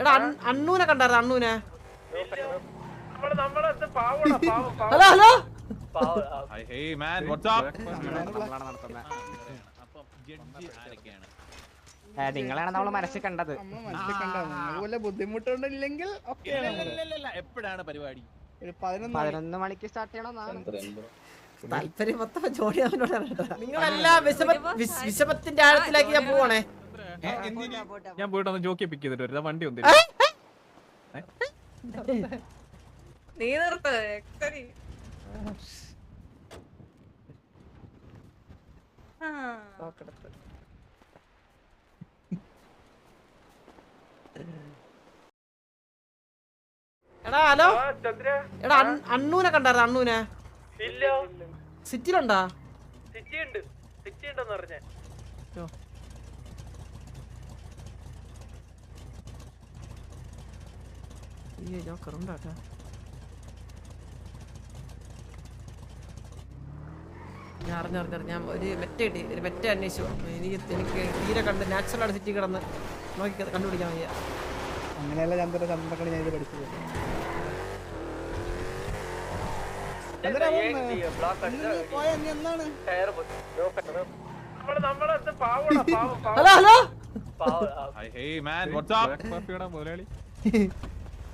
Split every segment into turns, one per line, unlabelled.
എടാ അണ്ണൂനെ കണ്ടായിരുന്നു അണ്ണൂനെ. Hello hello
നിങ്ങളാണ് നമ്മള് മനസ്സിൽ കണ്ടത്.
ബുദ്ധിമുട്ടുണ്ടെങ്കിൽ
എപ്പോഴാണ് പരിപാടി?
11 മണിക്ക് സ്റ്റാർട്ട് ചെയ്യണം.
താല്പര്യം മൊത്തം ജോഡിയാവിനോട്. നിങ്ങളെല്ലാം വിഷമത്തിന്റെ ആഴത്തിലേക്ക് ഞാൻ പോവാണേ.
ഞാൻ പോയിട്ട് ജോക്കി പിക്ക് ചെയ്തിട്ട് വരും. വണ്ടി ഒന്നും
നീ നിർത്ത്.
എടാ ഹലോ എടാ അണ്ണൂനെ കണ്ടായിരുന്നു അണ്ണൂനെ. സിറ്റിയിലുണ്ടാ? ഞാൻ കറണ്ടാട്ടാ. ഞാൻ അറിഞ്ഞറിഞ്ഞ ഞാൻ ഒരു മെറ്റ കിട്ടി. ഒരു മെറ്റ അന്വേഷിച്ചു. എനിക്ക് തീരെ കണ്ട് നാച്ചുറലാണ് സിറ്റി കിടന്ന് നോക്കി കണ്ടുപിടിക്കാൻ വയ്യ.
അങ്ങനെയല്ല ചന്ദ്രകളി ഞാൻ ഇത് പഠിച്ചത്.
ഹലോ ഹലോ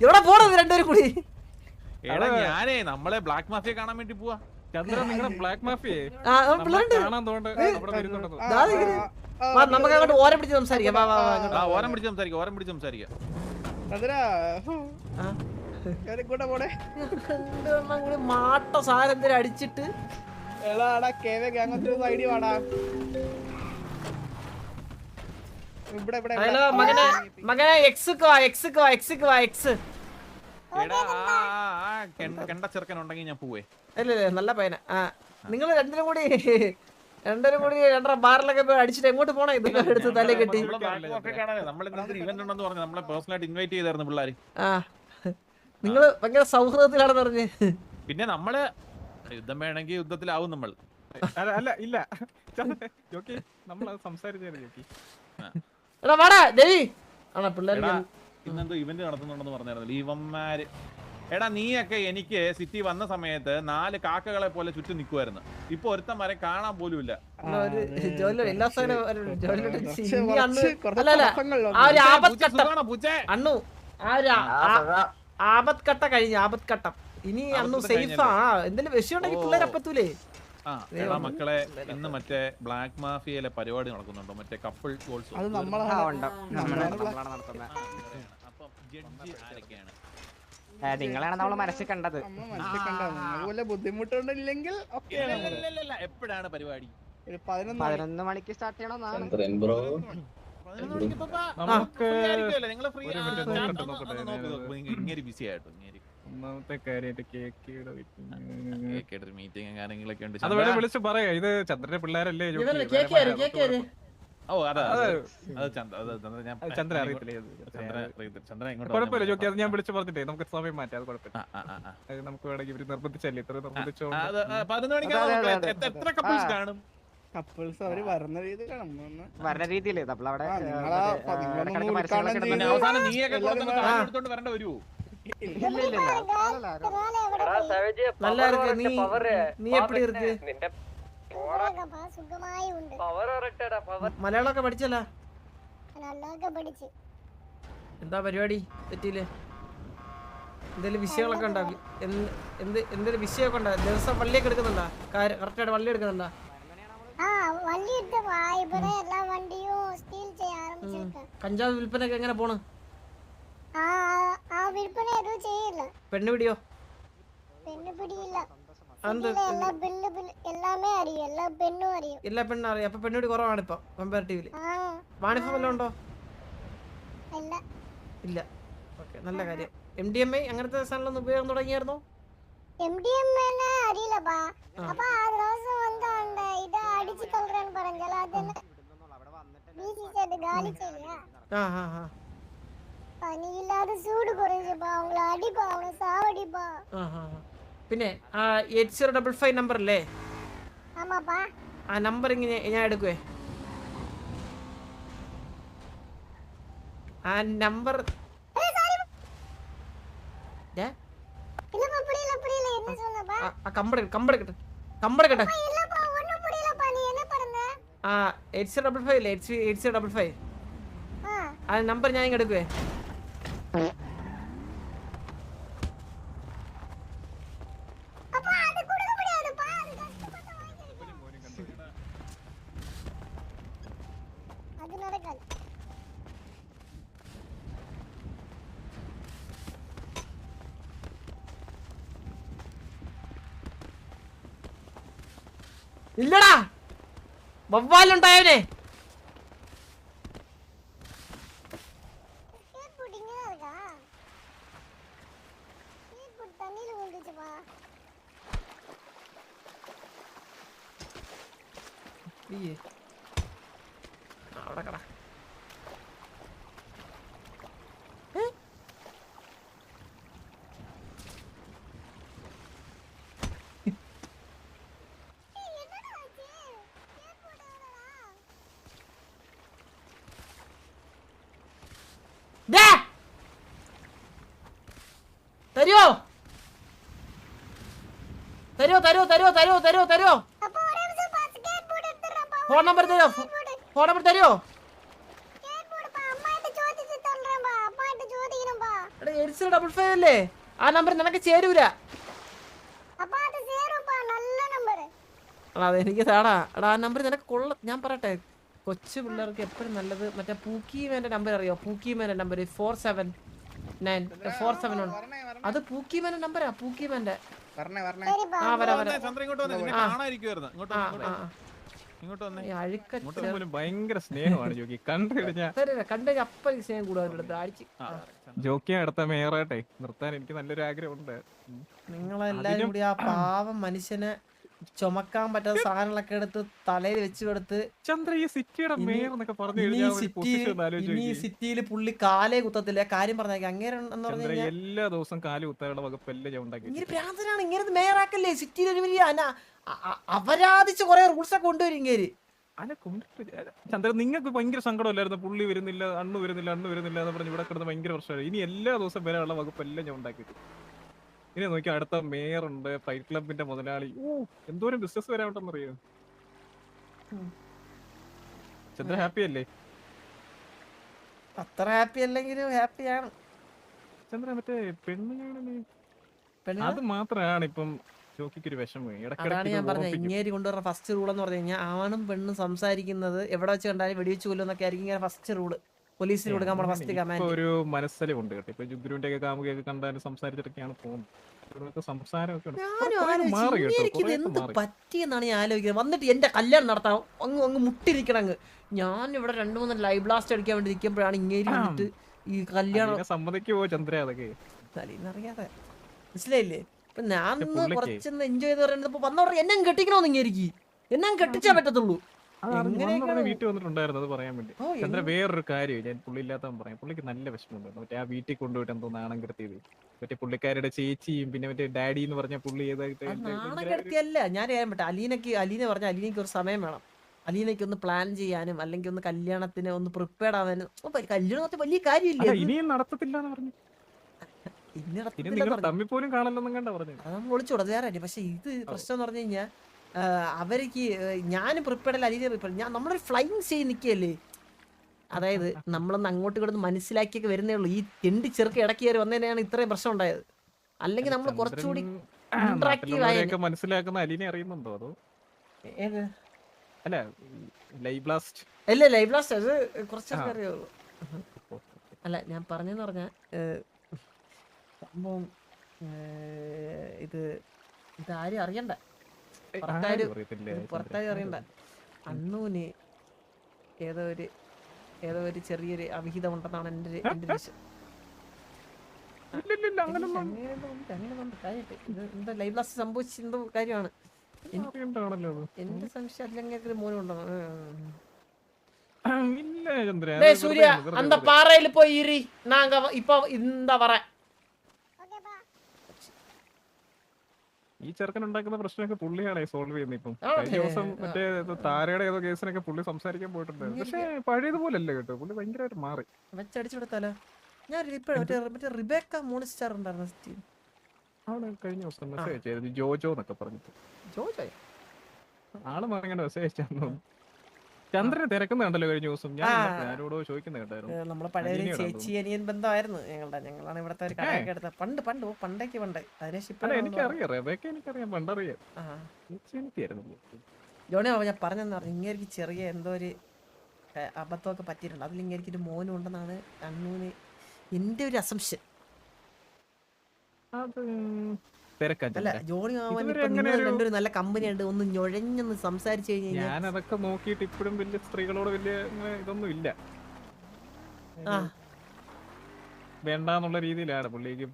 എവിടെ പോണത് രണ്ടുപേരും കൂടി?
ഞാനേ നമ്മളെ ബ്ലാക്ക് മാഫിയ കാണാൻ വേണ്ടി പോവാ.
ചന്ദ്രൻ നിങ്ങളുടെ ബ്ലാക്ക് മാഫിയെ കാണാൻ തോന്നുന്നുണ്ട്.
നമുക്ക് അങ്ങോട്ട് ഓരം പിടിച്ച് സംസാരിക്കാം.
ഓരം പിടിച്ച് സംസാരിക്കാം.
മാട്ട സാധനം അടിച്ചിട്ട് ഹലോ മകനെ മകനെ എക്സ്
ചെറുക്കൻ ഉണ്ടെങ്കിൽ ഞാൻ പോവേ.
അല്ലേ നല്ല പയ്യന. നിങ്ങൾ രണ്ടര രണ്ടര ബാറിലൊക്കെ പോയി അടിച്ചിട്ട് എങ്ങോട്ട് പോണേ? ഇതൊക്കെ എടുത്ത് തലേ കെട്ടി.
നമ്മളെ പേഴ്സണലായിട്ട് ഇൻവൈറ്റ് ചെയ്തായിരുന്നു പിള്ളേര്.
നിങ്ങള് ഭയങ്കര സൗഹൃദത്തിലാണെന്ന് പറഞ്ഞ്.
പിന്നെ നമ്മള് യുദ്ധം വേണമെങ്കിൽ യുദ്ധത്തിലാവും നമ്മൾ.
അല്ല ഇല്ല ജോക്കി നമ്മളത് സംസാരിച്ചായിരുന്നു ജോക്കി.
എടാ വാടാ ദേവി. ആണോ പിള്ളേർ
ഇന്നെന്തോ ഇവന്റ് നടത്തുന്നുണ്ടെന്ന് പറഞ്ഞായിരുന്നു ഇവന്മാര്. എടാ നീയൊക്കെ എനിക്ക് സിറ്റി വന്ന സമയത്ത് 4 കാക്കകളെ പോലെ ചുറ്റും നിക്കുവായിരുന്നു. ഇപ്പൊ ഒരുത്തൻ വരെ കാണാൻ പോലും ഇല്ല.
അണ്ണു ആപത്ഘട്ട കഴിഞ്ഞ ആപത്ഘട്ടം. ഇനി അണ്ണു സേഫ് ആ. എന്തെങ്കിലും വിഷയമുണ്ടെങ്കിൽ പിള്ളേരപ്പത്തൂലേ.
മക്കളെ ഇന്ന് മറ്റേ ബ്ലാക്ക് മാഫിയയിലെ പരിപാടി നടക്കുന്നുണ്ടോ? മറ്റേ കപ്പിൾ ഗോൾസ്.
നിങ്ങളാണ് നമ്മള് മനസ്സിൽ കണ്ടത്.
ബുദ്ധിമുട്ടുണ്ടെങ്കിൽ
എപ്പോഴാണ് പരിപാടി?
11 മണിക്ക് സ്റ്റാർട്ട് ചെയ്യണം.
ഇങ്ങനെ ബിസി ആയിട്ടോ.
ഒന്നാമത്തെ കാര്യമായിട്ട്
മീറ്റിംഗ് കാര്യങ്ങളൊക്കെ ഉണ്ട്.
അത് വിളിച്ച് പറയാ. ഇത് ചന്ദ്രന്റെ പിള്ളേരല്ലേ?
ഓ അതെ
ചന്ദ്രൻ അറിയത്തില്ലേ? കുഴപ്പമില്ല ജോക്കി. അത് ഞാൻ വിളിച്ചു പറഞ്ഞിട്ടേ നമുക്ക് സമയം മാറ്റാം. അത് കുഴപ്പമില്ല. നമുക്ക് വേണമെങ്കിൽ ഇവര് നിർബന്ധിച്ചല്ലേ? ഇത്ര നിർബന്ധിച്ചോ?
എത്ര കപ്പിൾസ് കാണും?
കപ്പിൾസ് അവര് വരുന്ന രീതി കാണും.
വരണ രീതിയില് നമ്മളവിടെ
അവസാനം നീയൊക്കെ വരേണ്ട വരുമോ?
நல்லா இருக்கு. நீ எப்படி இருக்கு? മലയാളമൊക്കെ പഠിച്ചല്ലോ? എന്താ പരിപാടി തെറ്റിയില്ലേ? എന്തെങ്കിലും വിഷയങ്ങളൊക്കെ ഉണ്ടോ? എന്തെങ്കിലും വിഷയമൊക്കെ ഉണ്ടോ? ദിവസം വള്ളിയൊക്കെ എടുക്കുന്നുണ്ടോ? കറക്റ്റായിട്ട് വള്ളി എടുക്കുന്നുണ്ടോ? കഞ്ചാവ് വിൽപ്പനൊക്കെ എങ്ങനെ പോണ്? പെണ്ണ് പിടിയോ? എല്ലാ പെണ്ണും അറിയാം. അപ്പൊ പെണ്ണുപിടി കുറവാണ് ഇപ്പൊ കമ്പാരിറ്റീവ്ലി. വാണിഫം വല്ലതും ഉണ്ടോ? ഇല്ല. ഓക്കെ നല്ല കാര്യം. MDMA അങ്ങനത്തെ സാധനങ്ങളൊന്നും ഉപയോഗം തുടങ്ങിയായിരുന്നോ? പിന്നെ 8055 നമ്പർ അല്ലേ? ആ നമ്പർ ഇങ്ങനെ ഞാൻ എടുക്കുവേ. ആ നമ്പർ ஏ
இல்லப்பா புரியல என்ன சொன்னப்பா
கம்பெடுக்கட்ட
இல்லப்பா ஒண்ணும் புரியலப்பா நீ என்ன പറഞ്ഞ
8055 ഇല്ലേ 8055 ആ നമ്പർ ഞാൻ ഇങ്ങ് എടുക്കുവേ
அப்பா அது கொடுக்க முடியாதுப்பா அது கஷ்டப்பட்டு வாங்கிருக்கேன் அது நடக்காது
ഇല്ലടാ വവ്വാലുണ്ടായവനെ
ஸ்கேட் போட்டிங்க இருக்கா ஸ்கேட் போட் தண்ணில விழுந்துச்சுப்பா
ഇയ്യേ അവിടെ കട
என்னடா ஆச்சு ஸ்கேட் போட்டாடா
ദേ തരുവോ തരുവോ
அப்பா ஒரே நிமிஷம் பா ஸ்கேட் போட் எடுத்துறேன்ப்பா
ഫോൺ നമ്പർ തരുവോ
ஸ்கேட் போடுப்பா அம்மா கிட்ட ചോദിച്ചിട്ട് തന്നறேன்ப்பா அப்பா கிட்ட ചോദിക്കணும்பா
എടാ 8055 അല്ലേ ആ നമ്പർ നിനക്ക് ചേരൂല
அப்பா அது சேரும்பா நல்ல நம்பர்
എടാ അതെനിക്ക് താടാ എടാ ആ നമ്പർ നിനക്ക് കൊള്ള ഞാൻ പറയട്ടെ കൊച്ചു പിള്ളേർക്ക് എപ്പോഴും നല്ലത് മറ്റേ പൂക്കിമേന്റെ നമ്പർ അറിയോ പൂക്കിമേന്റെ നമ്പർ 479 അത് പൂക്കിമേന്റെ നമ്പരാ പൂക്കിമേന്റെ
சரிப்பா
ആ വരാ
ചന്ദ്ര ഇങ്ങോട്ട് വന്നേ നിന്നെ കാണാതിരിക്കുവായിരുന്നു ഇങ്ങോട്ട് വന്നേ
അഴുക്ക
ഇങ്ങോട്ട് പോലും ഭയങ്കര സ്നേഹമാണ് ജോക്കി കണ്ടു കഴിഞ്ഞാൽ
കണ്ടു അപ്പൻ സ്നേഹം കൂടുതൽ അടിച്ച്
ജോക്കിയെ അടുത്ത മേയറായിട്ടെ നിർത്താൻ എനിക്ക് നല്ലൊരു ആഗ്രഹമുണ്ട്.
നിങ്ങളെല്ലാരും കൂടി ആ പാവം മനുഷ്യനെ ചുമക്കാൻ പറ്റാത്ത സാധനങ്ങളൊക്കെ എടുത്ത് തലയിൽ വെച്ച് കൊടുത്ത്
ചന്ദ്ര ഈ സിറ്റിയുടെ മേയർ എന്നൊക്കെ പറഞ്ഞു കഴിഞ്ഞാൽ ഒരു പൊസിഷൻ ഒന്ന് ആലോചിച്ച്
ഇനി
നോക്കിയേ.
സിറ്റിയിൽ പുള്ളി കാലേ കുത്തത്തില്ല കാര്യം പറഞ്ഞേക്കാം അങ്ങനെ എന്ന് പറഞ്ഞു
ചന്ദ്ര
കഴിഞ്ഞാൽ
എല്ലാ ദിവസവും കാല് കുത്താനുള്ള വകുപ്പ് എല്ലാം ഞാൻ ഉണ്ടാക്കി
ഇങ്ങനെ ഭ്രാന്തനാണ് ഇങ്ങനെ മേയറാക്കല്ലേ സിറ്റിയിൽ ഒരു വലിയ അപരാധിച്ച് കുറെ റൂൾസ് ഒക്കെ കൊണ്ടുവരും ഇങ്ങനെ
അല്ല ചന്ദ്ര നിങ്ങൾക്ക് ഭയങ്കര സങ്കടമല്ലായിരുന്നു പുള്ളി വരുന്നില്ല അണ്ണു വരുന്നില്ല എന്ന് പറഞ്ഞ് ഇവിടെ കിടന്ന് ഭയങ്കര പ്രശ്നമായി. ഇനി എല്ലാ ദിവസവും വരാനുള്ള വകുപ്പ് എല്ലാം ഞാൻ ഉണ്ടാക്കിയിട്ട് ഇനി നോക്കി അടുത്ത മേയർ ഉണ്ട് ഫൈറ്റ് ക്ലബിന്റെ മുതലാളി എന്തോരം ബിസിനസ് വരാണ്ടെന്നറിയോ. ചന്ദ്ര ഹാപ്പി അല്ലേ?
അത്ര ഹാപ്പി അല്ലെങ്കിലും ഹാപ്പിയാണ്.
ചന്ദ്ര മറ്റേ പെണ്ണുങ്ങൾ അത് മാത്രമാണ് ഇപ്പം ജോക്കിക്ക് ഒരു വിഷമം.
അതാണ് ഞാൻ പറഞ്ഞത് ഇങ്ങേരി കൊണ്ടുവരുന്ന ഫസ്റ്റ് റൂൾ എന്ന് പറഞ്ഞു കഴിഞ്ഞാൽ ആണും പെണ്ണും സംസാരിക്കുന്നത് എവിടെ വെച്ച് കണ്ടാലും വെടിവെച്ച് കൊല്ലുന്നൊക്കെ ആയിരിക്കും ഇങ്ങനെ ഫസ്റ്റ് റൂള് പോലീസിൽ കൊടുക്കാൻ നമ്മുടെ ഫസ്റ്റ് കമാൻഡ്.
ഒരു മനസ്സലുണ്ട് കേട്ടോ. ഇപ്പൊ ജുഗ്രുവിന്റെ ഒക്കെ കാമുകയൊക്കെ കണ്ടാലും സംസാരിച്ചിട്ടൊക്കെയാണ് പോകുന്നത്. സംസാരമൊക്കെ
എന്ത് പറ്റിയെന്നാണ് ഞാൻ ആലോചിക്കുന്നത്. വന്നിട്ട് എന്റെ കല്യാണം നടത്താം അങ്ങ് മുട്ടിരിക്കണം അങ്ങ്. ഞാൻ ഇവിടെ 2-3 ലൈവ് ബ്ലാസ്റ്റ് അടിക്കാൻ വേണ്ടി ഇരിക്കുമ്പോഴാണ് ഇങ്ങേരി വന്നിട്ട് ഈ കല്യാണം
സമ്മതിക്കുവോ ചന്ദ്ര? അതൊക്കെ
അറിയാതെ മനസ്സിലായില്ലേ? ഇപ്പൊ ഞാൻ കുറച്ചൊന്ന് എൻജോയ് ചെയ്ത് പറയുന്നത് ഇപ്പൊ വന്നോടെ എന്നെ കെട്ടിക്കണോന്ന് ഇങ്ങേരിക്ക് എന്നെ കെട്ടിച്ചാ പറ്റത്തുള്ളൂ.
വീട്ടിൽ വന്നിട്ടുണ്ടായിരുന്നു അത് പറയാൻ വേണ്ടി. ചന്ദ്ര വേറൊരു കാര്യം ഞാൻ പുള്ളി ഇല്ലാത്തവൻ പറയാം. പുള്ളിക്ക് നല്ല വിഷമമുണ്ട്. മറ്റേ ആ വീട്ടിൽ കൊണ്ടുപോയിട്ട് എന്തോ നാണം കെടുത്തിയത് മറ്റേ പുള്ളിക്കാരുടെ ചേച്ചിയും പിന്നെ മറ്റേ ഡാഡി എന്ന് പറഞ്ഞ പുള്ളി
നാണം കെടുത്തിയല്ല ഞാൻ പറയാൻ പറ്റും. അലീന പറഞ്ഞ അലീനയ്ക്ക് ഒരു സമയം വേണം. അലീനയ്ക്ക് ഒന്ന് പ്ലാൻ ചെയ്യാനും അല്ലെങ്കിൽ ഒന്ന് കല്യാണത്തിന് ഒന്ന് പ്രിപ്പയർഡ് ആവാനും. കല്യാണത്തിന് വലിയ കാര്യമില്ല.
ഇനിയും നടത്തത്തില്ല എന്ന് പറഞ്ഞു. തമ്മിൽ പോലും കാണലെന്നും കണ്ട പറഞ്ഞു.
അത് വിളിച്ചോടാ വേറെ. പക്ഷെ ഇത് പ്രശ്നം എന്ന് പറഞ്ഞു കഴിഞ്ഞാൽ അവർക്ക് ഞാനും പ്രിപ്പയർഡ് അല്ല അലീന പ്രിപ്പയർഡ്. നമ്മളൊരു ഫ്ലൈങ് ചെയ്ത് നിൽക്കുകയല്ലേ. അതായത് നമ്മളൊന്ന് അങ്ങോട്ട് കിടന്ന് മനസ്സിലാക്കിയൊക്കെ വരുന്നേ ഉള്ളൂ. ഈ തെണ്ടി ചെറുക്ക് ഇടയ്ക്ക് കയറി വന്നതിനാണ് ഇത്രയും പ്രശ്നം ഉണ്ടായത്. അല്ലെങ്കിൽ നമ്മൾ കുറച്ചുകൂടി
മനസ്സിലാക്കുന്ന അലീനെ അറിയുന്നുണ്ടോ? അതോ
ഏത്
അല്ല ലൈവ് ബ്ലാസ്റ്റ്
അല്ല ലൈവ് ബ്ലാസ്റ്റ് അത് കുറച്ചൊക്കെ അറിയുള്ളൂ. അല്ല ഞാൻ പറഞ്ഞെന്ന് പറഞ്ഞാൽ സംഭവം ഇതാരും അറിയണ്ട. പുറത്താരും അറിയണ്ട. അന്നൂന് ഏതോ ഒരു ചെറിയൊരു അവിഹിതം ഉണ്ടെന്നാണ് എന്റെ എന്താ ലൈവ് ബ്ലാസ്റ്റ് സംഭവിച്ചെന്തോ കാര്യമാണ്. എന്റെ സംശയം അല്ലെങ്കിൽ മോനുണ്ടോ? സൂര്യ അന്ത പാറയിൽ പോയി ഇരി നാങ്ക ഇപ്പൊ എന്താ പറയാ.
ഈ ചെറുക്കൻ ഉണ്ടാക്കുന്ന പ്രശ്നമൊക്കെ പുള്ളിയാണ് സോൾവ് ചെയ്യുന്നത്. ഇപ്പം കഴിഞ്ഞ ദിവസം മറ്റേ താരയുടെ ഏതോ കേസിനൊക്കെ പുള്ളി സംസാരിക്കാൻ പോയിട്ടുണ്ടായിരുന്നു. പക്ഷെ പഴയതുപോലല്ലേ കേട്ടോ. പുള്ളി ഭയങ്കരമായിട്ട് മാറി.
വെച്ചടിച്ചു കൊടുത്താലോ. ഞാൻ ഇപ്പോഴും മറ്റേ റിബേക്ക മോണിസ്റ്റാർ ഉണ്ടായിരുന്നു.
അവിടെ കഴിഞ്ഞ ദിവസം മെസ്സേജ് അയച്ചായിരുന്നു ജോജോ എന്നൊക്കെ പറഞ്ഞിട്ട്.
ചോദിച്ചോ
ആള് പറഞ്ഞ മെസ്സേജ് അയച്ചായിരുന്നു. ചന്ദ്രനെ തിരക്കുന്നുണ്ടല്ലോ കഴിഞ്ഞ ദിവസം. ഞാൻ ആരോടോ ചോദിക്കുന്നത് കേട്ടായിരുന്നു.
നമ്മളെ പഴയ ഒരു ചേച്ചി അനിയൻ ബന്ധമായിരുന്നു ഞങ്ങളാണ് ഇവിടത്തെ ഒരു കടയൊക്കെ എടുത്തത് പണ്ടേക്ക് അതിനെ
അല്ല എനിക്കറിയാം, റബേക്ക എനിക്കറിയാം, പണ്ടറിയാം. എനിക്കായിരുന്നു
ജോണി ഞാൻ പറഞ്ഞെന്ന് പറഞ്ഞു ഇങ്ങനെ ചെറിയ എന്തോ ഒരു അബദ്ധമൊക്കെ പറ്റിയിട്ടുണ്ട്. അതിൽ ഇങ്ങനെ ഒരു മോനും ഉണ്ടെന്നാണ് അണ്ണൂന് എന്റെ ഒരു അസംഷൻ.
അത് തിരക്കാൻ.
അല്ല ജോണി മാമൻ രണ്ടൊരു നല്ല കമ്പനി ഉണ്ട്, ഒന്ന് ഞൊഴഞ്ഞൊന്ന് സംസാരിച്ചു കഴിഞ്ഞാൽ
ഞാൻ അതൊക്കെ നോക്കിയിട്ട് ഇപ്പോഴും വലിയ സ്ത്രീകളോട് വലിയ ഇതൊന്നും ഇല്ല, വേണ്ടെന്നുള്ള രീതിയിലാണ് പുള്ളിക്ക്.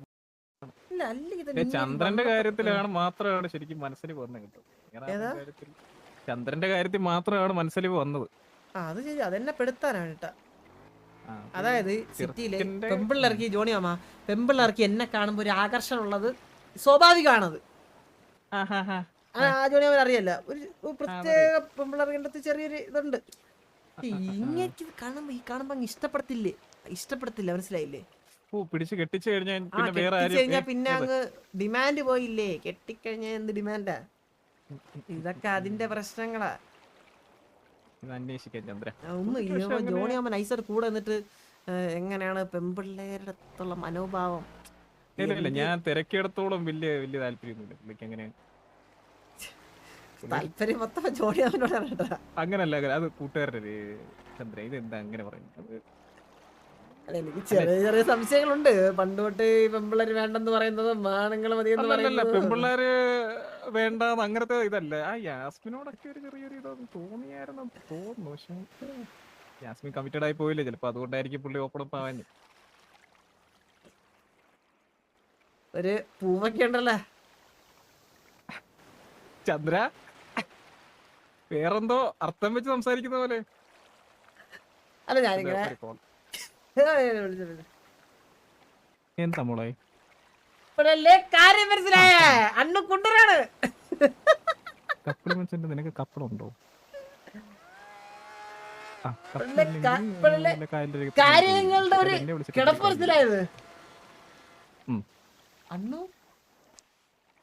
ചന്ദ്രന്റെ കാര്യത്തിലാണ് മാത്രമാണ് ശരിക്കും മനസ്സിൽ വന്നത് കേട്ടോ. ചന്ദ്രന്റെ കാര്യത്തിൽ മാത്രമാണ് മനസ്സിൽ വന്നത്.
അത് ശരി, അതെന്നെ പെടുത്താനാണ് കേട്ടാ. അതായത് സിറ്റിയിലെ പെമ്പിള്ളേർക്ക് ജോണി മാമ പെമ്പിള്ളേർക്ക് എന്നെ കാണുമ്പോ ഒരു ആകർഷണം ഉള്ളത് സ്വാഭാവികമാണത്. ജോണി മാമൻ അറിയല്ല, ഒരു പ്രത്യേക പെമ്പിള്ളേർക്ക് ചെറിയൊരു ഇതുണ്ട്. ഇങ്ങനെ കാണുമ്പോ അങ്ങ് ഇഷ്ടപ്പെടത്തില്ല മനസ്സിലായില്ലേ?
പിടിച്ച് കെട്ടിച്ചു
കഴിഞ്ഞാൽ പിന്നെ അങ്ങ് ഡിമാൻഡ് പോയില്ലേ? കെട്ടിക്കഴിഞ്ഞാൽ എന്ത് ഡിമാൻഡാ? ഇതൊക്കെ അതിന്റെ പ്രശ്നങ്ങളാ. ഒന്നും ജോണി മാമൻ നൈസായിട്ട് കൂടെ എന്നിട്ട് എങ്ങനെയാണ് പെമ്പിള്ളേരുടെ അടുത്തുള്ള മനോഭാവം?
ഇല്ല ഞാൻ തിരക്കിടത്തോളം വലിയ വലിയ താല്പര്യമൊന്നുമില്ല പുള്ളിക്ക്. അങ്ങനെ
താല്പര്യം മൊത്തം ജോണി മാമനോട്.
അങ്ങനല്ല, അത് കൂട്ടുകാരുടെ ചന്ദ്ര. ഇത് എന്താ അങ്ങനെ പറയുന്നത്?
എനിക്ക് ചെറിയ ചെറിയ സംശയങ്ങളുണ്ട്. പണ്ട് തൊട്ട് ഈ പെമ്പിള്ളേര് വേണ്ടെന്ന് പറയുന്നതും ആണുങ്ങൾ മതിയെന്ന് പറയുന്നത്.
പെമ്പിള്ളേര് വേണ്ടെന്ന് അങ്ങനത്തെ ഇതല്ല. ആ യാസ്മിനോടൊക്കെ ഒരു ചെറിയൊരു ഇതൊന്നും തോന്നിയായിരുന്നു തോന്നുന്നു. പക്ഷെ യാസ്മിൻ കമ്മിറ്റഡ് ആയി പോയില്ലേ, ചിലപ്പോ അതുകൊണ്ടായിരിക്കും പുള്ളി ഓപ്പൺ ആവാൻ.
ഒരു പൂവൊക്കെ ഉണ്ടല്ലോ
ചന്ദ്ര, വേറെന്തോ അർത്ഥം വെച്ച് സംസാരിക്കുന്ന പോലെ.
അല്ല ഞാനിങ്ങനെ
എന്താ മോളെ
കാര്യം മനസ്സിലായ അണ്ണു കുണ്ടരാണ്.
കപ്പിളിമെന്റ്സിന്റെ നിനക്ക് കപ്പിളുണ്ടോ?
കാര്യങ്ങളുടെ ഒരു കിടപ്പ് മനസ്സിലായത് അണ്ണു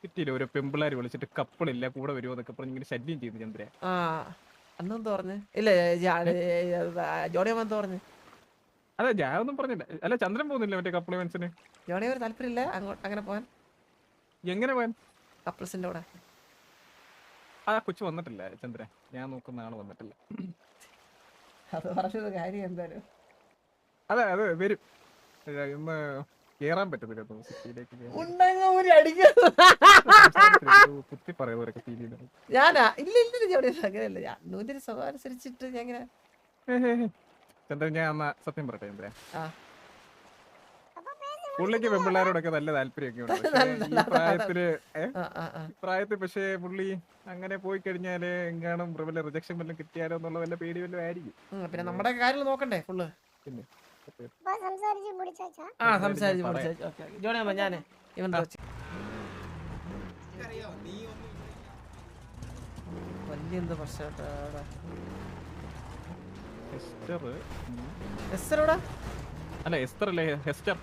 കിട്ടിയില്ല. ഓരോ പെമ്പിള്ളാര് വിളിച്ചിട്ട് കപ്പിളില്ല കൂടെ വരുമോ എന്നൊക്കെ പറഞ്ഞ് ഇങ്ങനെ ശല്യം ചെയ്തു ചന്ദ്ര.
അണ്ണു എന്താ പറഞ്ഞു? ഇല്ല ജോണി മാമൻ എന്താ പറഞ്ഞു?
അതെ ഞാനൊന്നും പറഞ്ഞില്ല. അല്ല ചന്ദ്രൻ പോകുന്നില്ല മറ്റേ കപ്പിളിമെന്റ്സിന്.
ജോണി ഒരു താല്പര്യമില്ല അങ്ങനെ പോവാൻ.
എങ്ങനെ പോവാൻ?
കപ്പിൾസിന്റെ കൂടെ.
ആ കൊച്ചു വന്നിട്ടില്ല ചന്ദ്ര, ഞാൻ നോക്കുന്ന ആള് വന്നിട്ടില്ല.
അത് പറഞ്ഞത് കാര്യം എന്തായാലും.
അതെ അത് വരും. ഇന്ന് കേറാൻ പറ്റത്തില്ല സിറ്റിയിലേക്ക്. കുത്തി പറയുന്നവരൊക്കെ ഫീൽ ചെയ്തു.
ഞാനാ ഇല്ല ജോണി അങ്ങനെയല്ല. അണ്ണൂന്റെ ഒരു സ്വഭാവം അനുസരിച്ചിട്ട് ഞാൻ ഇങ്ങനെ
ചന്ദ്രൻ ഞാൻ എന്നാ സത്യം പറയട്ടെ ചന്ദ്ര, പുള്ളിക്ക് പെൺപിള്ളേരോടൊക്കെ നല്ല താല്പര്യമൊക്കെ ഉണ്ട്. പ്രായത്തിൽ പക്ഷേ പുള്ളി അങ്ങനെ പോയി കഴിഞ്ഞാല് എങ്ങാനും റിജക്ഷൻ വല്ലതും കിട്ടിയാലോ എന്നുള്ള വല്ല പേടി വല്ലതും ആയിരിക്കും.
പിന്നെ നമ്മുടെ കാര്യം നോക്കണ്ടേ ഫുള്ള്.
പിന്നെ
ജോണി മാമ ഞാന് ഇവൻ വലിയ എന്താ പ്രശ്നം?
അല്ല എസ്തർ അല്ലേ? ഹെസ്റ്റർ,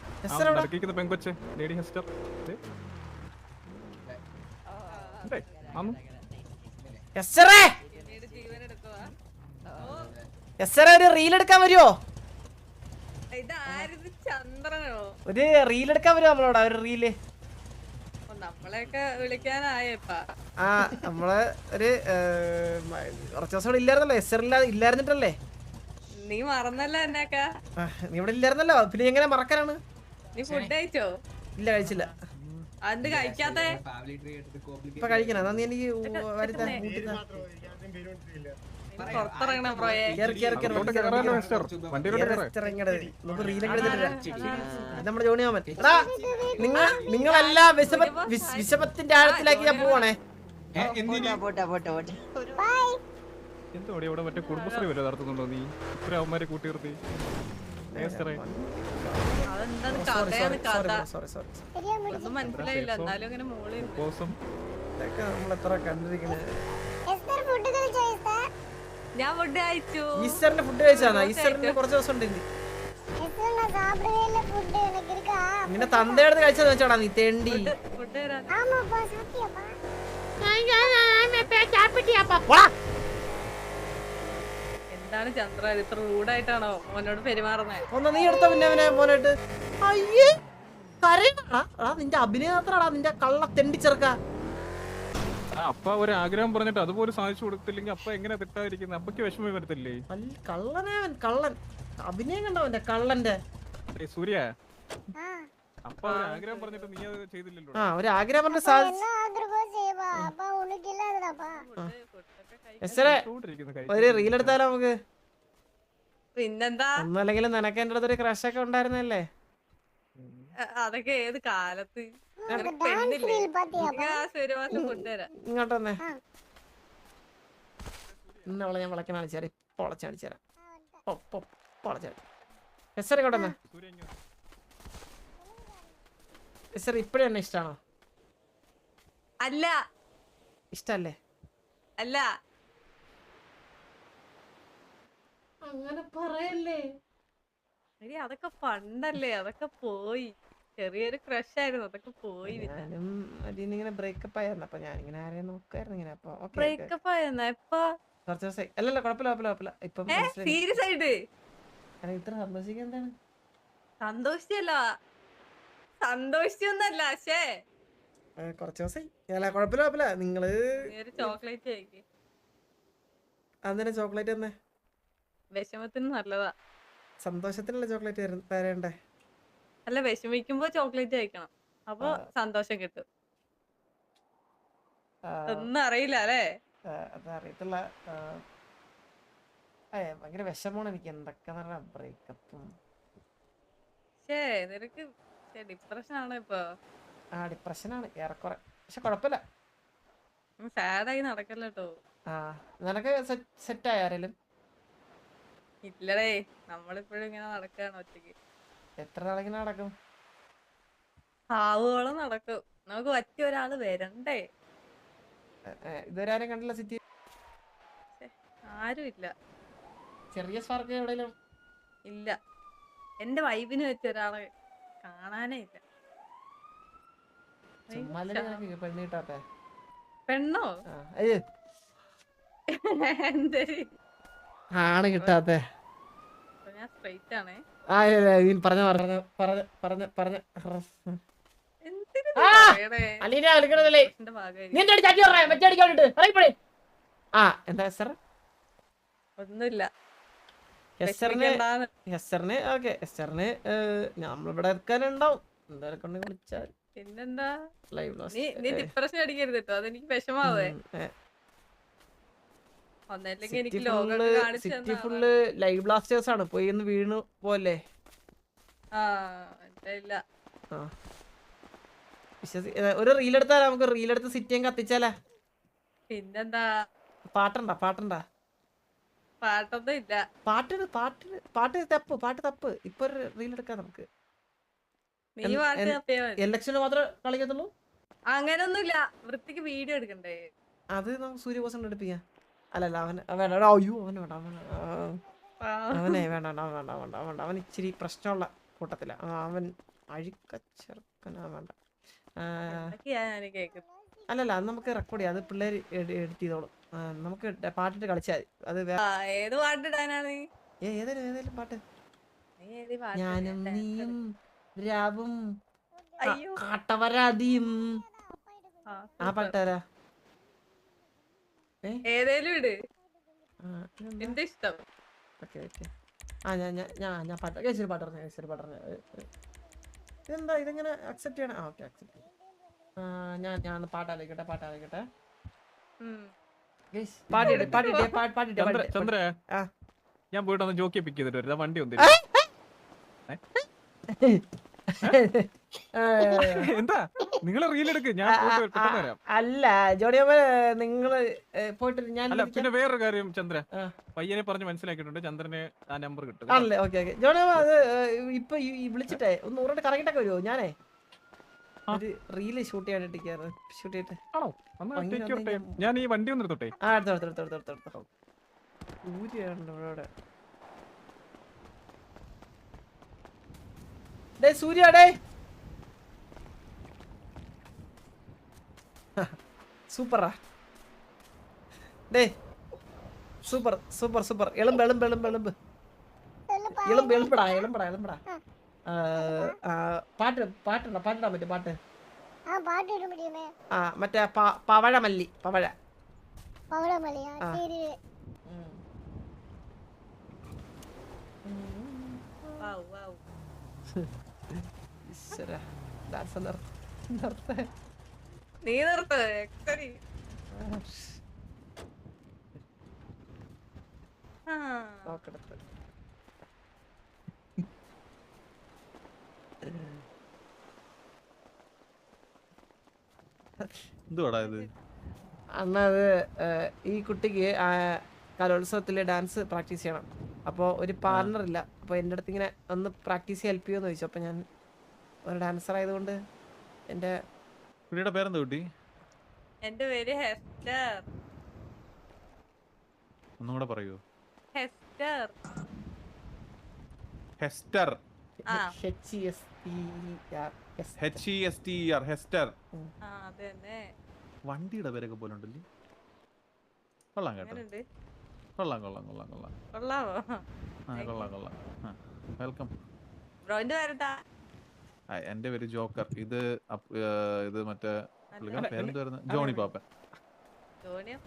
പെങ്കൊച്ച് ലേഡി ഹെസ്റ്റർ.
ഒരു റീൽ എടുക്കാൻ വരുമോ? ഒരു റീൽ എടുക്കാൻ വരുമോ നമ്മളോട്? ഒരു റീല്
നമ്മളെയൊക്കെ വിളിക്കാനായപ്പാ.
നമ്മള് ഒരു കുറച്ച് ദിവസം ഇവിടെ ഇല്ലായിരുന്നല്ലോ. എസ്തർ ഇല്ലായിരുന്നിട്ടല്ലേ?
നീ മറന്നല്ലോ എന്നൊക്കെ.
നീ ഇവിടെ ഇല്ലായിരുന്നല്ലോ, പിന്നെ എങ്ങനെ മറക്കാനാണ്?
നീ ഫുഡ് കഴിച്ചോ?
ഇല്ല കഴിച്ചില്ല.
അത് കഴിക്കാത്ത
ഇപ്പൊ കഴിക്കണം. എന്നാ നീ എനിക്ക്
പുറത്തിറങ്ങണം പ്രോയെ.
നമ്മുടെ ജോണി മാമൻ നിങ്ങളെല്ലാം വിശപ്പത്തിന്റെ ആഴത്തിലാക്കി ഞാൻ പോവാണേ.
എന്തോടെ ഇവിടെ മറ്റേ കുടുംബശ്രീ വരെ നടത്തുന്നുണ്ടോ നീ? ഇത്ര അവന്മാരെ കൂട്ടി നിർത്തി.
മനസ്സിലായില്ല എന്നാലും അങ്ങനെ മോളിൽ
നമ്മളെത്ര കണ്ടിരിക്കണേ.
ഞാൻ ഫുഡ് കഴിച്ചു.
ഈസ്റ്ററിന്റെ ഫുഡ് കഴിച്ചാണോ? ഈസ്റ്ററിന് കുറച്ച് ദിവസം ഉണ്ട്. നിന്നെ തന്തയുടെ കഴിച്ചത് വെച്ചോടാ നീ തേണ്ടി.
ഫുഡ് കൊണ്ടുവരാൻ.
ஆமாப்பா சாப்பிட்டியாப்பா
എന്താണ് ചന്ദ്ര ഇത്ര റൂഡായിട്ടാണോ മോനോട് പെരുമാറുന്നത്?
ഒന്ന് നീ എടുത്ത പിന്നെ അവനെ മോനായിട്ട് അയ്യേ കരയണടാ നിന്റെ അഭിനയത്രാടാ നിന്റെ കള്ള തെണ്ടിച്ചെറുക്ക.
അപ്പ ഒരു ആഗ്രഹം പറഞ്ഞിട്ട് അതുപോലെ സാധിച്ചു കൊടുത്തില്ലെങ്കിൽ അപ്പ എങ്ങനെ തെറ്റാതിരിക്കുന്നത്? അപ്പക്ക് വിഷമം വരത്തില്ലേ?
കള്ളനേവൻ കള്ളൻ അഭിനയം കണ്ടവന്റെ കള്ളന്റെ.
സൂര്യ
ஆ
അപ്പ ഒരു ആഗ്രഹം പറഞ്ഞിട്ട് നീ അത് ചെയ്തില്ലല്ലോ.
ആ ഒരു ആഗ്രഹം പറഞ്ഞ സാധിച്ചു.
என்ன ஆഗ്രഹம் செய்வா அப்பா உனக்கு இல்லாதடாப்பா
എസ്സറെ ഒരു റീൽ എടുത്താലോ നമുക്ക്?
പിന്നെന്താ,
ഒന്നല്ലെങ്കിലും നിനക്ക് എന്റെ അടുത്തൊരു ക്രഷ് ഒക്കെ ഉണ്ടായിരുന്നല്ലേ?
അതൊക്കെ ഏത് കാലത്ത്?
உனக்கு டான்ஸ் ரீல் பாத்தியாப்பா
ഒരു മാസം കൊണ്ടുവരാം.
ഇങ്ങോട്ട് വന്നേ.
ആ.
ഇന്നവളെ ഞാൻ വിളക്കണ അടിച്ചാൽ ഇപ്പൊ വളച്ചടിച്ചു തരാം. എസ്സറെ ഇങ്ങോട്ട് വന്നേ.
സൂര്യ ഇങ്ങ് വാ.
എസ്സറെ ഇപ്പഴും എന്നെ ഇഷ്ടാണോ?
അല്ല
ഇഷ്ടല്ലേ?
അല്ല
അങ്ങനെ പറയല്ലേ.
എടി അതൊക്കെ പണ്ടല്ലേ, അതൊക്കെ പോയി. ചെറിയൊരു ക്രഷ് ആയിരുന്നു, അതൊക്കെ പോയി.
ഞാനും അതിനിങ്ങനെ ബ്രേക്കപ്പ് ആയിരുന്നു. അപ്പൊ ഞാനിങ്ങനെ ആരെയും നോക്കായിരുന്നു ഇങ്ങനെ. അപ്പൊ ഓക്കെ
ബ്രേക്കപ്പ് ആയെന്നാ എപ്പോ?
കുറച്ച് ദിവസമായി. അല്ലല്ല കുഴപ്പമില്ല ഇപ്പം മനസ്സിലായി.
സീരിയസ് ആയിട്ട്
അല്ല, ഇത്ര സന്തോഷിക്കാൻ എന്താണ്?
സന്തോഷിച്ചല്ല, സന്തോഷിച്ചൊന്നല്ല. പക്ഷേ
കുറച്ച് ദിവസമായി. അല്ല കുഴപ്പമില്ല നിങ്ങള്
നീ ഒരു ചോക്ലേറ്റ് കഴിക്ക്,
അന്നേരം ചോക്ലേറ്റ് തന്നെ
വിഷമത്തിന് നല്ലതാ.
സന്തോഷത്തിനുള്ള ചോക്ലേറ്റ് തരണ്ടേ?
അല്ല, വിഷമിക്കുമ്പോ ചോക്ലേറ്റ് കഴിക്കണം, അപ്പൊ സന്തോഷം കിട്ടും. ഒന്നും അറിയില്ല അല്ലേ?
അതറിയത്തില്ല. ഭയങ്കര വിഷമമാണ് എനിക്ക്. എന്തൊക്കെ ബ്രേക്കപ്പും.
പക്ഷേ നിനക്ക് ഡിപ്രഷൻ ആണോ ഇപ്പൊ?
ഡിപ്രഷനാണ് ഏറെക്കുറെ. പക്ഷെ കുഴപ്പമില്ല.
സാഡായി നടക്കല്ലോ.
നിനക്ക് സെറ്റായ ആരെങ്കിലും?
ഇല്ലടേ, നമ്മളിപ്പോഴും ഇങ്ങനെ നടക്കാണ് ഒറ്റയ്ക്ക്.
എത്ര നാളിങ്ങനെ നടക്കും?
ആവുകോളം നടക്കും. നമുക്ക് പറ്റിയ ഒരാള് വരണ്ടേ?
ഇതുവരെ ആരും കണ്ടില്ല സിറ്റി?
ആരും ഇല്ല.
ചെറിയ സ്പാർക്ക് എവിടെയെങ്കിലും
ഇല്ല, എന്റെ വൈബിന് വെച്ച ഒരാളെ കാണാനേ ഇല്ല.
പെണ്ണ് കിട്ടാത്തെ?
പെണ്ണോ? എന്തൊരു
ആണ് കിട്ടാത്തെ.
ഞാൻ സ്ട്രൈറ്റ് ആണേ.
പറഞ്ഞ
എന്തിനു
ആ!
പറയണേ?
അലീന കളിക്കണതല്ലേ?
എന്റെ ഭാഗമായി
നീ എന്താ ചാറ്റി പറയാ മറ്റടിക്കാണ്ട് എന്താ എസ്സർ?
ഒന്നുമില്ല.
എസ്സറിന് ഓക്കെ. എസ്സറിന് നമ്മളിവിടെ എടുക്കാനുണ്ടാവും. എന്തായാലും കൊണ്ട് വിളിച്ചാൽ
പിന്നെന്താ?
ലൈവ്
നീ ഡിപ്രഷൻ അടിക്കരുത് കേട്ടോ, അതെനിക്ക് വിഷമാവേ. ഒന്നല്ലെങ്കിൽ എനിക്ക് ലോകം കാണിച്ചു
സിറ്റി ഫുള്ള് ലൈവ് ബ്ലാസ്റ്റേഴ്സ് ആണ്. പോയി ഒന്ന് വീണു പോലെ.
ഇല്ല.
ഒരു റീൽ എടുത്താലോ നമുക്ക്? റീൽ എടുത്ത് സിറ്റിയും കത്തിച്ചാലേ?
പിന്നെന്താ?
പാട്ടുണ്ടാ?
പാട്ടൊന്നും ഇല്ല.
പാട്ട് തപ്പ്. ഇപ്പൊ ഒരു റീൽ എടുക്കാം നമുക്ക്.
നീ പാട്ട് തപ്പിയാ മതി.
ഇലക്ഷന് മാത്രമേ കളിക്കത്തുള്ളൂ?
അങ്ങനൊന്നുമില്ല, വൃത്തിക്ക് വീഡിയോ എടുക്കണ്ടേ?
അത് നമുക്ക് സൂര്യബോസ് എടുപ്പിക്കാം. അല്ലല്ല അവൻ അയ്യോ അവനെ വേണ്ട. അവൻ ഇച്ചിരി പ്രശ്നമുള്ള കൂട്ടത്തില. അവൻ അഴിക്കച്ചെറുക്കനാ. വേണ്ട. അല്ലല്ല അത് നമുക്ക് റെക്കോർഡ് ചെയ്യാം. അത് പിള്ളേര് എഡിറ്റ് ചെയ്തോളും. നമുക്ക് പാട്ടിട്ട് കളിച്ചാൽ അത്
ഏത് പാട്ടിടാനാണ്?
ഏതെങ്കിലും പാട്ട്. ഞാനും നീയും രാവും കാട്ടവരാതിയും ആ പാട്ടാരാ?
ഏതേലും ഇട്, എന്റെ ഇഷ്ടം.
ഞാൻ പാട്ട് പറഞ്ഞു. ഇതെന്താ ഇതെങ്ങനെ അക്സെപ്റ്റ് ചെയ്യണം? Okay accept. ഞാൻ പാട്ടാലോചിക്കട്ടെ.
ചന്ദ്ര ഞാൻ പോയിട്ട് ഒന്ന് ജോക്കി പിക്ക് ചെയ്തിട്ട് വരും. വണ്ടി ഒന്നും എന്താ നിങ്ങള് റീൽ എടുക്ക്, ഞാൻ പെട്ടെന്ന് വരാം.
അല്ല ജോണിയമ്മ നിങ്ങള് പോയിട്ട് ഞാൻ
അല്ല പിന്നെ വേറൊരു കാര്യം ചന്ദ്ര, പയ്യനെ പറഞ്ഞ് മനസ്സിലാക്കിയിട്ടുണ്ട്. ചന്ദ്രന് ആ നമ്പർ കിട്ടും
ആണല്ലേ? ഓക്കെ ജോണിയമ്മ അത് ഇപ്പൊ വിളിച്ചിട്ടേ ഒന്ന് ഊരോട്ട് കറങ്ങിട്ടൊക്കെ വരുമോ? ഞാനേ ഒരു റീല് ഷൂട്ട് ചെയ്യാനായിട്ട് ഷൂട്ട് ചെയ്തിട്ട്.
ആണോ? ഞാൻ ഈ വണ്ടി ഒന്ന് എടുത്തോട്ടെ.
എടുത്തോ. സൂര്യുണ്ട് ഇവിടെ. സൂര്യ സൂപ്പറാ ഡേ സൂപ്പർ സൂപ്പർ സൂപ്പർ എളുമ്പ് എളുമ്പ് എളുമ്പ് എളുമ്പ് എളുമ്പ് എളുമ്പടാ എളുമ്പടാ എളുമ്പടാ പാട്ട് പാട്ടുണ്ടോ പാട്ടിടാൻ പറ്റും പാട്ട്
ആ പാട്ട് ഇടാൻ പറ്റുമേ
ആ മറ്റേ പവഴമല്ലി പവഴ
പവളമലയാ
ആ.
ശരി
വൗ വൗ
ഡാൻസ് നിർത്ത
നീ നിർത്ത് എക്സരി ആ
നോക്കെടുത്ത്
എന്തുവാടാ ഇത്?
അന്ന് അത് ഈ കുട്ടിക്ക് കലോത്സവത്തിലെ ഡാൻസ് പ്രാക്ടീസ് ചെയ്യണം അപ്പോൾ ഒരു പാർട്ണർ ഇല്ല അപ്പോൾ എൻ്റെ അടുത്ത് ഇങ്ങനെ ഒന്ന് പ്രാക്ടീസ് ഹെൽപ്പ് ചെയ്യുമെന്ന് ചോദിച്ചു അപ്പോൾ ഞാൻ ഒരു ഡാൻസർ ആയതുകൊണ്ട് എൻ്റെ
കുട്ടിയുടെ പേരെന്താ കുട്ടി?
എന്റെ പേര് ഹെസ്റ്റർ.
ഒന്നും കൂടെ പറയൂ.
ഹെസ്റ്റർ.
ഹെസ്റ്റർ.
ആ.
HESTER Hester.
ആ അതന്നെ.
വണ്ടിയുടെ പേരൊക്കെ പോലെ ഉണ്ടല്ലേ? കൊള്ളാം കേട്ടോ.
എങ്ങനെയുണ്ട്?
കൊള്ളാം കൊള്ളാം കൊള്ളാം കൊള്ളാം.
കൊള്ളാമോ?
ആ കൊള്ളാം കൊള്ളാം. വെൽക്കം.
ബ്രോന്റെ പേരെന്താ?
എന്റെ പേര് ജോക്കർ. ഇത് ഇത് മറ്റേ പുള്ളിക്കാരന്റെ പേരെന്തായിരുന്നു? ജോണി പാപ്പൻ.
ജോണിയപ്പ?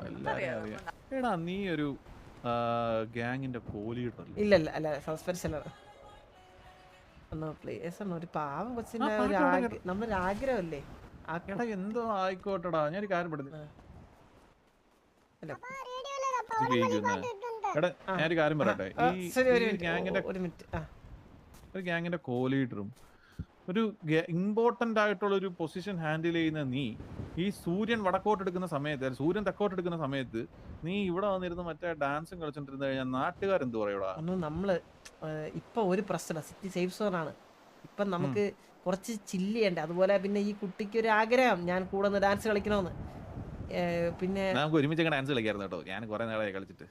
എല്ലാരെയും അറിയാം. എടാ നീ ഒരു ഗ്യാങ്ങിന്റെ കോലീഡറല്ലേ?
ഇല്ല ഇല്ല അല്ല സസ്പെൻസ് അല്ല ഒന്ന് പ്ലേസ് ആണ് ഒരു പാവം കൊച്ചിന്റെ ഒരു നമ്മളൊരു ആഗ്രഹമല്ലേ
എടാ എന്തോ ആയിക്കോട്ടെടാ ഞാനൊരു കാര്യം പെടുന്നു. എടാ ഞാനൊരു കാര്യം പറയട്ടെ. ഈ ഗ്യാങ്ങിന്റെ കോലീഡറും ഒരു ഇമ്പോർട്ടന്റ് ആയിട്ടുള്ള ഒരു പൊസിഷൻ ഹാൻഡിൽ ചെയ്യുന്ന നീ ഈ സൂര്യൻ വടക്കോട്ടെടുക്കുന്ന സമയത്ത് സൂര്യൻ തെക്കോട്ടെടുക്കുന്ന സമയത്ത് നീ ഇവിടെ വന്നിരുന്ന് മറ്റേ ഡാൻസും കളിച്ചോണ്ടിരുന്ന് കഴിഞ്ഞാൽ നാട്ടുകാരെന്ത് പറയൂടാ?
നമ്മള് ഇപ്പൊ ഒരു പ്രശ്നം സിറ്റി സേഫ് സോൺ ആണ്. ഇപ്പൊ നമുക്ക് കുറച്ച് ചില്ല് ചെയ്യണ്ടേ. അതുപോലെ പിന്നെ ഈ കുട്ടിക്ക് ഒരു ആഗ്രഹം ഞാൻ കൂടെ ഒന്ന് ഡാൻസ് കളിക്കണമെന്ന്. പിന്നെ
നമുക്ക് ഒരുമിച്ച് ഡാൻസ് കളിക്കായിരുന്നു കേട്ടോ. ഞാൻ കുറെ നാളായി കളിച്ചിട്ട്.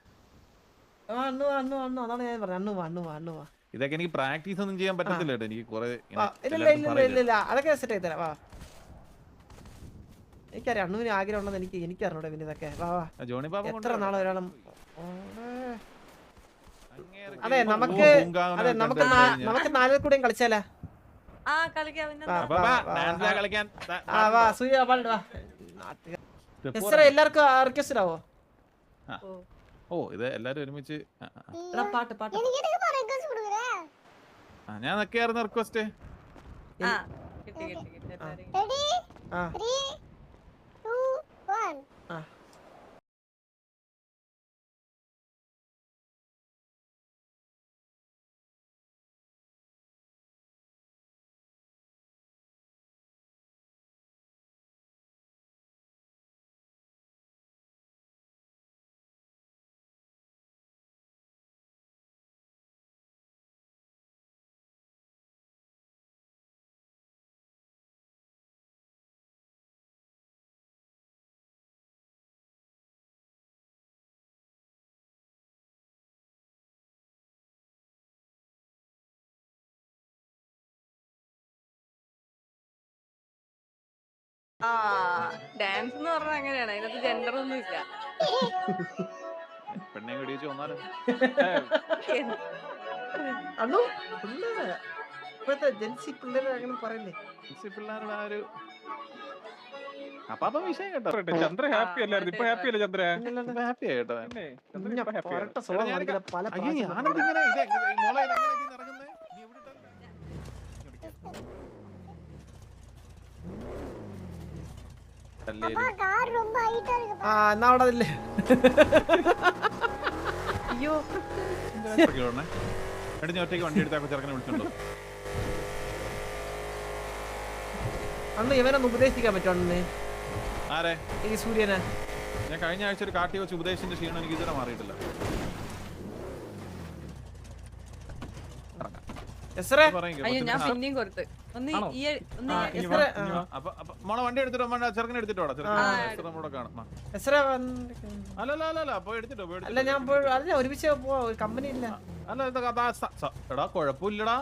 അതാണ് ഞാൻ പറഞ്ഞത്. അണ്ണു വാ.
ഇതൊക്കെ എനിക്ക് പ്രാക്ടീസ് ഒന്നും ചെയ്യാൻ പറ്റത്തില്ല കേട്ടോ. എനിക്ക് കുറെ
ഇല്ല അതൊക്കെ സെറ്റ് ആയി തരാം. വാ എനിക്കറിയാം അണ്ണുവിന് ആഗ്രഹം ഉണ്ടെന്ന് എനിക്ക് അറിഞ്ഞൂടെ. പിന്നെ ഇതൊക്കെ വാ വാ
ജോണി പാപ്പ
എത്ര നാളെ ഒരാളും അതെ നമുക്ക് നമുക്ക് നാലിൽ കൂടെയും കളിച്ചാലാ?
ആ കളിക്കാം.
വാ സൂര്യ പാടാ. എല്ലാവർക്കും റിക്വസ്റ്റ് ആവോ?
ഓ ഇത് എല്ലാരും ഒരുമിച്ച്
പാട്ട് പാട്ട്
ഞാൻ നൊക്കെയായിരുന്നു റിക്വസ്റ്റ്.
ആ കിട്ടി കിട്ടി കിട്ടി.
റെഡി 3 2 1
ആ ഡാൻസ് എന്ന് പറഞ്ഞാൽ അങ്ങനെയാണ്. അതിനകത്ത് ജെൻഡർ ഒന്നും ഇല്ല.
പെണ്ണെ വെടിവെച്ച് വന്നാലും
അണ്ണു പിള്ളേരെ ഇപ്പോഴത്തെ ജെൻസി പിള്ളേരെ അങ്ങനെ പറയല്ലേ.
പിള്ളേരുടെ ആ ഒരു അപ്പാപ്പ വിഷയം കേട്ടോ.
ചന്ദ്ര ഹാപ്പി അല്ലായിരുന്നു. ഇപ്പൊ ഹാപ്പി അല്ലേ ചന്ദ്ര?
ഹാപ്പി ആയിട്ടോ.
പിന്നെ ചന്ദ്ര ഇപ്പൊ happy ആണ്.
പല
അയ്യോ ഞാനെന്തിങ്ങനെ മോളെ ഇതെങ്ങനെ ഇതിന്ന് ഇറങ്ങുന്നേ? നീ എവിടെ
அப்பா கார் ரொம்ப ஹைட்டா இருக்கு.
എന്നാ അവിടെ ഇല്ലേ? അയ്യോ
എടി ഞാൻ ഒറ്റയ്ക്ക് വണ്ടി എടുത്താൽ ചെറുക്കനെ വിളിച്ചോണ്ടോ?
അന്ന് ഇവനൊന്ന് ഉപദേശിക്കാൻ പറ്റുമോ അണ്ണനെ?
ആരെ?
ഈ സൂര്യനെ.
ഞാൻ കഴിഞ്ഞ ആഴ്ച ഒരു കാട്ടി വെച്ച് ഉപദേശിന്റെ ക്ഷീണം എനിക്ക് ഇതുവരെ മാറിയിട്ടില്ല.
അയ്യോ ഞാൻ പിന്നെയും കൊടുത്ത് ഒന്ന്
മോളെ വണ്ടി എടുത്തിട്ടോ? ചെറുക്കനെ എടുത്തിട്ടോടാ. ചെറുക്കൻ നമ്മളോട് കാണും. അല്ല അപ്പൊ എടുത്തിട്ടോ?
അല്ല ഞാൻ അല്ല ഒരുമിച്ച് പോവാ. ഒരു കമ്പനി ഇല്ല.
അല്ല എടാ കുഴപ്പമില്ലടാ.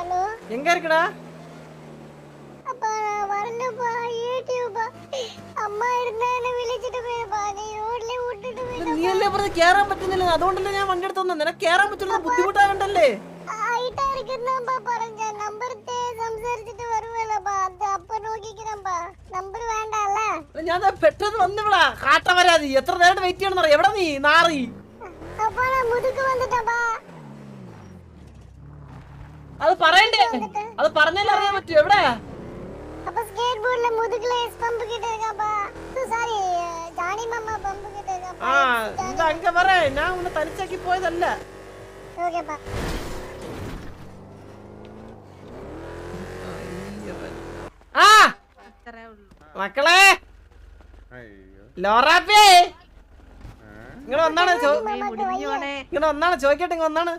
ஹலோ
எங்க இருக்குடா?
அப்பா நான் வரலப்பா யூடியூப்பா അമ്മ ഇരുന്ന് എന്നെ വിളിച്ചിട്ട് പോയപ്പാ നീ റോഡിലെ വിട്ടിട്ട് പോയി
നീ അല്ലേ പറഞ്ഞത് കേറാൻ പറ്റുന്നില്ല, അതുകൊണ്ടല്ലേ ഞാൻ വണ്ടി എടുത്ത് വന്നത്. നിനക്ക് കേറാൻ പറ്റുന്നത് ബുദ്ധിമുട്ടാകണ്ടല്ലേ?
ഹൈറ്റാ ഇരിക്കുന്നപ്പാ പറഞ്ഞ നമ്പറത്തെ സംസാരിച്ചിട്ട് വരുവല്ലപ്പാ അത് അപ്പ നോക്കിக்கிறேன்ப்பா നമ്പർ വേണ്ടല്ല.
ഞാൻ ദാ പെട്ടെന്ന് വന്നിവിടാ കാട്ട വരാതി. എത്ര നേരം വെയിറ്റ് ചെയ്യണമെന്നറിയാം. എവിടെ നീ നാറി?
அப்பா நான் முதுக்கு வந்துட்டப்பா.
അത് പറയണ്ടേ? അത് പറഞ്ഞാലേ അറിയാൻ പറ്റൂ. എവിടെ?
அப்ப ஸ்கேட் போர்ட்ல முதுகுல எஸ் பம்ப் கிட்ட இருக்காப்பா. சாரி ஜானி மாமா பம்ப் கிட்ட இருக்காப்பா.
ഇത് അങ്ങ പറ. ഞാൻ ഉന്നെ തനിച്ചാക്കി പോയതല്ല.
ஓகேப்பா.
ആ
അത്രേ ഉള്ളൂ.
മക്കളെ ലോറാപ്പേ ഇങ്ങനെ വന്നാണ്
മുടിഞ്ഞോണേ.
ഇങ്ങനെ വന്നാണ് ചോദിക്കട്ടെ. ഇങ്ങനെ വന്നാണ്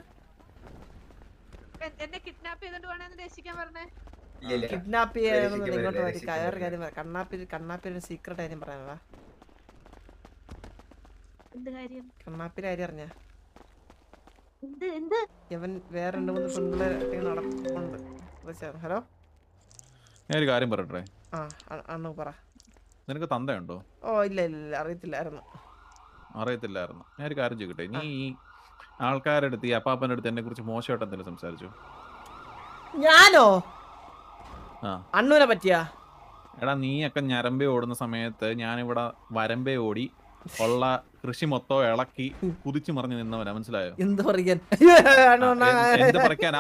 എന്നെ കിഡ്നാപ്പ് ചെയ്തോണ്ട് പോണെന്ന് രക്ഷിക്കാൻ പറഞ്ഞേ.
കിഡ്നാപ്പ് ചെയ്യാനൊന്നും ഇങ്ങോട്ട് വരി. വേറെ കാര്യം പറയാം. കണ്ണാപ്പിയുടെ സീക്രട്ട് കാര്യം പറയാനാ.
എന്ത് കാര്യം?
കണ്ണാപ്പിയുടെ കാര്യം അറിഞ്ഞ
എന്ത് എന്ത്?
ഇവൻ വേറെ 2-3 പെൺപിള്ളേരെ നടക്കുന്നുണ്ട്. ഹലോ
ഞാനൊരു കാര്യം പറയട്ടെ.
ആ അണ്ണു പറ.
നിനക്ക് തന്തയുണ്ടോ?
ഓ ഇല്ല ഇല്ല അറിയത്തില്ലായിരുന്നു.
അറിയത്തില്ലായിരുന്നു. ഞാനൊരു കാര്യം ചോദിക്കട്ടെ. നീ ഈ ആൾക്കാരുടെ അടുത്ത് ഈ അപ്പാപ്പൻ്റെ അടുത്ത് എന്നെ കുറിച്ച് മോശമായിട്ട് എന്തെങ്കിലും സംസാരിച്ചു?
ഞാനോ?
ആ
അണ്ണുവിനെ പറ്റിയാ?
എടാ നീയൊക്കെ ഞരമ്പേ ഓടുന്ന സമയത്ത് ഞാനിവിടെ വരമ്പേ ഓടി ഉള്ള കൃഷി മൊത്തം ഇളക്കി കുതിച്ചു മറിഞ്ഞു നിന്നവനാ, മനസ്സിലായോ?
എന്ത് പറയാൻ?
എന്ത് പറിക്കാൻ?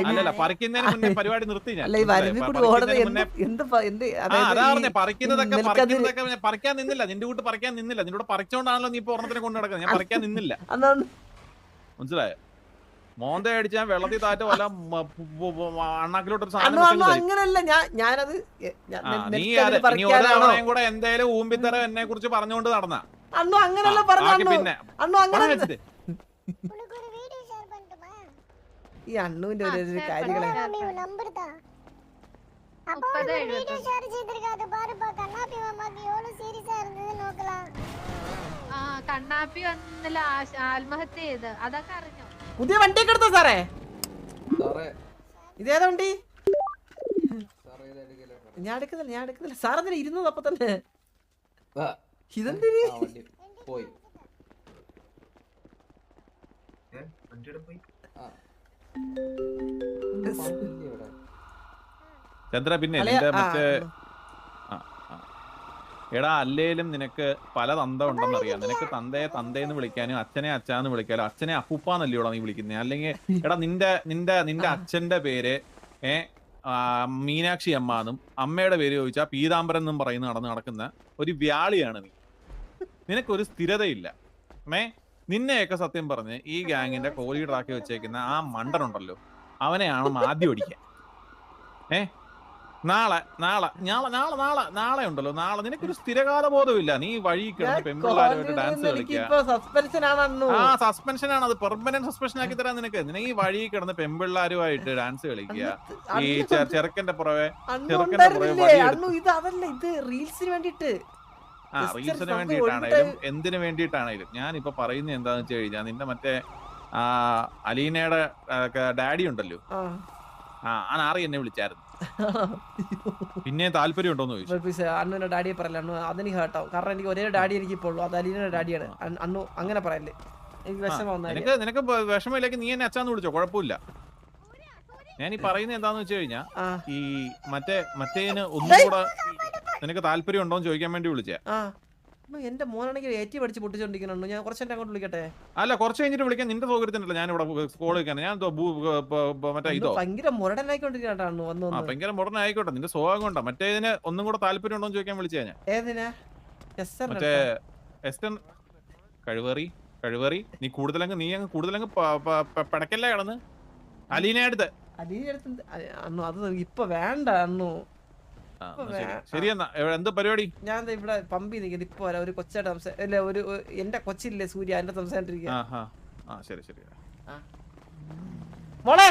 അല്ലല്ല, പറിക്കുന്നതിന് മുന്നേ പരിപാടി നിർത്തി ഞാൻ. പറിക്കുന്നതൊക്കെ പറിക്കാൻ നിന്നില്ല. നിന്റെ കൂട്ട് പറിക്കാൻ നിന്നില്ല. നിന്നോട് പറിച്ചോണ്ടാണല്ലോ നീ ഇപ്പൊ ഒരെണ്ണത്തിനെ കൊണ്ട് നടക്കുന്നത്. ഞാൻ പറിക്കാൻ നിന്നില്ല, മനസ്സിലായോ? മോന്ത അടിച്ചാൽ വെള്ളത്തിൽ താറ്റ വല്ല അണ്ണാക്കിലോട്ടൊരു സാധനം.
അങ്ങനല്ല ഞാനത്
കൂടെ എന്തേലും ഊമ്പിത്തരം എന്നെ കുറിച്ച് പറഞ്ഞുകൊണ്ട് നടന്ന
അണ്ണു അങ്ങനല്ല പറഞ്ഞു.
പിന്നെ
അണ്ണു അങ്ങനെ
உனக்கு ஒரு வீடியோ ஷேர் பண்ணட்டுமா?
ഈ അണ്ണുവിന്റെ ഒരു കാര്യങ്ങളെ
மாமி உன் நம்பர் தான். அப்போ வீடியோ ஷேர் ചെയ്തിരിക്കാതെ பாருப்பா കണ്ണാപ്പി മാമാക്ക് എவ்வளவு സീരിയസ് ആയിരുന്നു നോக்கலாம்.
ആ കണ്ണാപ്പി വന്നില്ല, ആത്മഹത്യ ചെയ്ത്. അതൊക്കെ അറിഞ്ഞോ?
പുതിയ വണ്ടിയൊക്കെ എടുത്തോ സാറേ? ഇതേതാ വണ്ടി? ഞാൻ എടുക്കുന്നില്ല സാർ എന്തിനാ ഇരുന്നത് അപ്പൊ തന്നെ? ഇതെന്തിന്?
ചന്ദ്ര പിന്നെ നിന്റെ മറ്റേ എടാ അല്ലേലും നിനക്ക് പല തന്ത ഉണ്ടെന്നറിയാം. നിനക്ക് തന്തയെ തന്തേന്ന് വിളിക്കാനും അച്ഛനെ അച്ഛാന്ന് വിളിക്കാനും അച്ഛനെ അപ്പൂപ്പാന്നല്ലയോടാ നീ വിളിക്കുന്നത്. അല്ലെങ്കിൽ എടാ നിന്റെ അച്ഛന്റെ പേര് മീനാക്ഷി അമ്മ എന്നും അമ്മയുടെ പേര് ചോദിച്ചാൽ പീതാംബരൻ എന്നും പറയുന്ന നടക്കുന്ന ഒരു വ്യാളിയാണ് നീ. നിനക്കൊരു സ്ഥിരതയില്ല. നിന്നെയൊക്കെ സത്യം പറഞ്ഞ് ഈ ഗാങ്ങിന്റെ കോലീഡറാക്കി വെച്ചേക്കുന്ന ആ മണ്ടനുണ്ടല്ലോ, അവനെയാണ് ആദ്യം അടിക്കാൻ. നാളെ ഉണ്ടല്ലോ, നാളെ നിനക്കൊരു സ്ഥിരകാല ബോധമില്ല. നീ വഴി കിടന്ന് പെൺപിള്ളേരുമായിട്ട് ഡാൻസ് കളിക്കുക. സസ്പെൻഷൻ ആണ്, അത് പെർമനന്റ് സസ്പെൻഷൻ ആക്കി തരാൻ നിനക്ക്. ഈ വഴി കിടന്ന് പെൺപിള്ളേരുമായിട്ട് ഡാൻസ് കളിക്കുക, ഈ ചെറുക്കന്റെ പുറവെ റീൽസിന് വേണ്ടിയിട്ടാണേലും എന്തിനു വേണ്ടിയിട്ടാണേലും. ഞാനിപ്പോ പറയുന്നത് എന്താന്ന് വെച്ച് കഴിഞ്ഞാൽ നിന്റെ മറ്റേ അലീനയുടെ ഡാഡി ഉണ്ടല്ലോ, ആ നാറി എന്നെ വിളിച്ചായിരുന്നു. പിന്നെ താല്പര്യം ഉണ്ടോന്ന് ചോദിച്ചു.
അണ്ണുവിന്റെ ഡാഡിയെ പറയല്ലേ അണ്ണു, അതെനി ഹേർട്ടാവും. കാരണം എനിക്ക് ഒരേ ഡാഡി എനിക്ക് ഇപ്പോൾ ഉള്ളൂ, അത് അലീനയുടെ ഡാഡിയാണ്. അണ്ണു അങ്ങനെ പറയല്ലേ, എനിക്ക് വിഷമം.
നിനക്ക് വിഷമമില്ലെങ്കിൽ നീ എന്നെ അച്ഛാന്ന് വിളിച്ചോ, കുഴപ്പമില്ല. ഞാൻ ഈ പറയുന്നത് എന്താന്ന് വെച്ച് കഴിഞ്ഞാ ഈ മറ്റേന് ഒന്നും കൂടെ നിനക്ക് താല്പര്യം ഉണ്ടോന്ന് ചോദിക്കാൻ വേണ്ടി വിളിച്ചേ.
എന്റെ മോനാണെങ്കിൽ ഏറ്റി പഠിച്ച് പൊട്ടിച്ചോണ്ടിരിക്കുന്നു. ഞാൻ കുറച്ച് അങ്ങോട്ട് വിളിക്കട്ടെ?
അല്ല, കുറച്ച് കഴിഞ്ഞിട്ട് വിളിക്കാൻ. നിന്റെ സൗകര്യത്തിനല്ല ഞാൻ ഇവിടെ കോൾ വിളിക്കാൻ. ഞാൻ മറ്റേ ഇതോ
ഭയങ്കര മുരടനായിക്കൊണ്ടിരിക്കണോ?
ഭയങ്കര മുടന ആയിക്കോട്ടെ, നിന്റെ സ്വഭാവം കൊണ്ടാ. മറ്റേതിന് ഒന്നും കൂടെ താല്പര്യം ഉണ്ടോന്ന് ചോദിക്കാൻ വിളിച്ചേ ഞാൻ.
ഏതിനാ?
മറ്റേ എസ്റ്റൻ കഴിവേറി നീ കൂടുതലങ്ങ് പടക്കല്ലേ കിടന്ന് അലീന അടുത്ത്.
അണ്ണു അത് ഇപ്പൊ വേണ്ട അണ്ണു.
ശരി എന്നാ, എന്ത് പരിപാടി?
ഞാൻ ഇവിടെ പമ്പി നിൽക്കുന്നത്. ഇപ്പൊ ഒരു കൊച്ചായിട്ട് ഒരു എന്റെ കൊച്ചില്ലേ സൂര്യ, എന്റെ സംസാരിച്ചിരിക്കുക.
ശരി
മോളെ